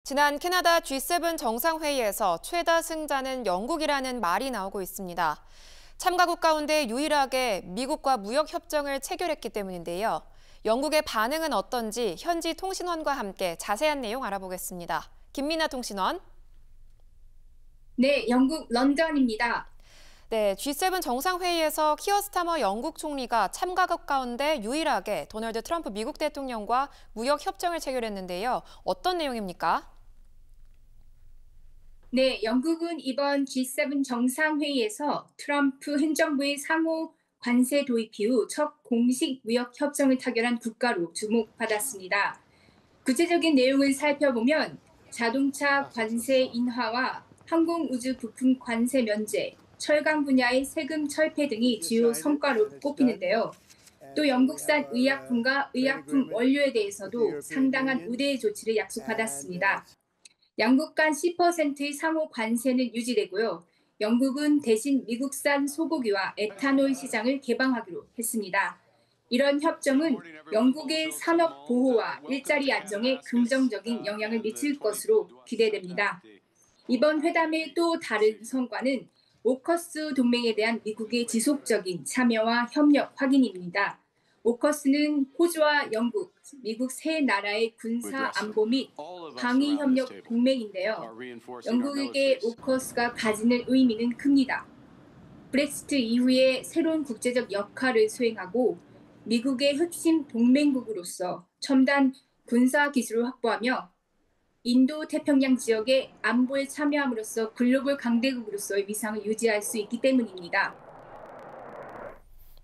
지난 캐나다 G7 정상회의에서 최다 승자는 영국이라는 말이 나오고 있습니다. 참가국 가운데 유일하게 미국과 무역협정을 체결했기 때문인데요. 영국의 반응은 어떤지 현지 통신원과 함께 자세한 내용 알아보겠습니다. 김민아 통신원. 네, 영국 런던입니다. 네, G7 정상회의에서 키어 스타머 영국 총리가 참가국 가운데 유일하게 도널드 트럼프 미국 대통령과 무역협정을 체결했는데요. 어떤 내용입니까? 네, 영국은 이번 G7 정상회의에서 트럼프 행정부의 상호 관세 도입 이후 첫 공식 무역 협정을 타결한 국가로 주목받았습니다. 구체적인 내용을 살펴보면 자동차 관세 인하와 항공우주 부품 관세 면제, 철강 분야의 세금 철폐 등이 주요 성과로 꼽히는데요. 또 영국산 의약품과 의약품 원료에 대해서도 상당한 우대 조치를 약속받았습니다. 양국 간 10%의 상호 관세는 유지되고요. 영국은 대신 미국산 소고기와 에탄올 시장을 개방하기로 했습니다. 이런 협정은 영국의 산업 보호와 일자리 안정에 긍정적인 영향을 미칠 것으로 기대됩니다. 이번 회담의 또 다른 성과는 오커스 동맹에 대한 미국의 지속적인 참여와 협력 확인입니다. 오커스는 호주와 영국, 미국 세 나라의 군사 안보 및 방위 협력 동맹인데요. 영국에게 오커스가 가지는 의미는 큽니다. 브렉시트 이후에 새로운 국제적 역할을 수행하고 미국의 핵심 동맹국으로서 첨단 군사 기술을 확보하며 인도 태평양 지역의 안보에 참여함으로써 글로벌 강대국으로서의 위상을 유지할 수 있기 때문입니다.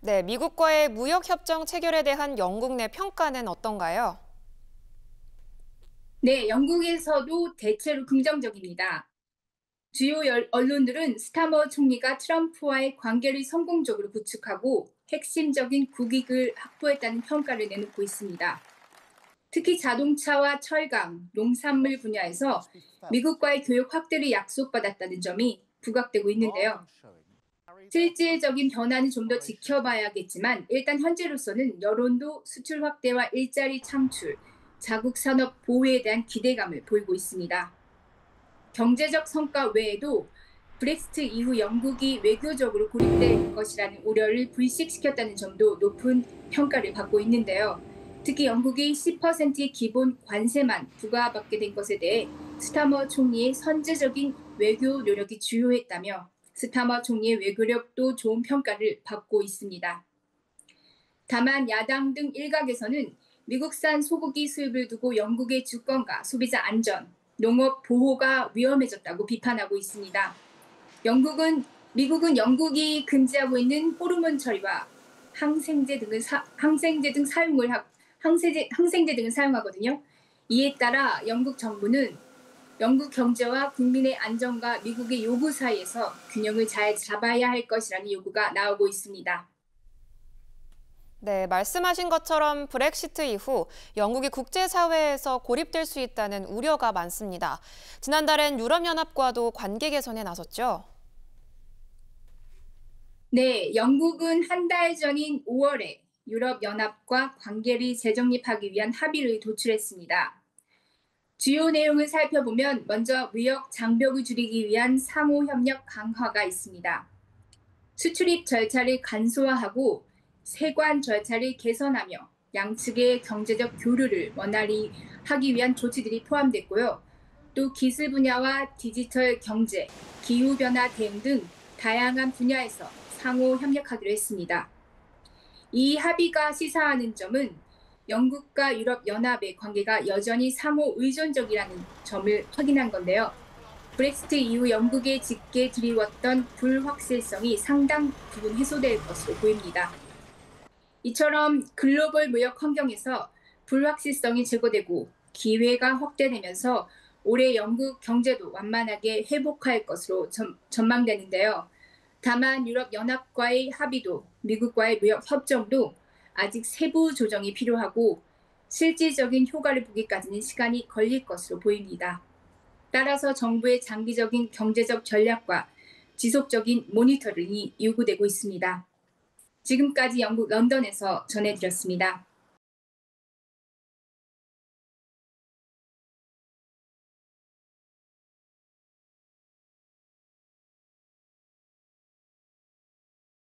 네, 미국과의 무역협정 체결에 대한 영국 내 평가는 어떤가요? 네, 영국에서도 대체로 긍정적입니다. 주요 언론들은 스타머 총리가 트럼프와의 관계를 성공적으로 구축하고 핵심적인 국익을 확보했다는 평가를 내놓고 있습니다. 특히 자동차와 철강, 농산물 분야에서 미국과의 교역 확대를 약속받았다는 점이 부각되고 있는데요. 실질적인 변화는 좀 더 지켜봐야겠지만 일단 현재로서는 여론도 수출 확대와 일자리 창출, 자국 산업 보호에 대한 기대감을 보이고 있습니다. 경제적 성과 외에도 브렉시트 이후 영국이 외교적으로 고립될 것이라는 우려를 불식시켰다는 점도 높은 평가를 받고 있는데요. 특히 영국이 10%의 기본 관세만 부과받게 된 것에 대해 스타머 총리의 선제적인 외교 노력이 주요했다며 스타머 총리의 외교력도 좋은 평가를 받고 있습니다. 다만 야당 등 일각에서는 미국산 소고기 수입을 두고 영국의 주권과 소비자 안전, 농업 보호가 위험해졌다고 비판하고 있습니다. 미국은 영국이 금지하고 있는 호르몬 처리와 항생제 등을 사용하거든요. 이에 따라 영국 정부는 영국 경제와 국민의 안전과 미국의 요구 사이에서 균형을 잘 잡아야 할 것이라는 요구가 나오고 있습니다. 네, 말씀하신 것처럼 브렉시트 이후 영국이 국제사회에서 고립될 수 있다는 우려가 많습니다. 지난달엔 유럽연합과도 관계 개선에 나섰죠. 네, 영국은 한 달 전인 5월에 유럽연합과 관계를 재정립하기 위한 합의를 도출했습니다. 주요 내용을 살펴보면 먼저 무역 장벽을 줄이기 위한 상호 협력 강화가 있습니다. 수출입 절차를 간소화하고 세관 절차를 개선하며 양측의 경제적 교류를 원활히 하기 위한 조치들이 포함됐고요. 또 기술 분야와 디지털 경제, 기후변화 대응 등 다양한 분야에서 상호 협력하기로 했습니다. 이 합의가 시사하는 점은 영국과 유럽연합의 관계가 여전히 상호 의존적이라는 점을 확인한 건데요. 브렉시트 이후 영국에 짙게 드리웠던 불확실성이 상당 부분 해소될 것으로 보입니다. 이처럼 글로벌 무역 환경에서 불확실성이 제거되고 기회가 확대되면서 올해 영국 경제도 완만하게 회복할 것으로 전망되는데요. 다만 유럽연합과의 합의도 미국과의 무역 협정도 아직 세부 조정이 필요하고 실질적인 효과를 보기까지는 시간이 걸릴 것으로 보입니다. 따라서 정부의 장기적인 경제적 전략과 지속적인 모니터링이 요구되고 있습니다. 지금까지 영국 런던에서 전해드렸습니다.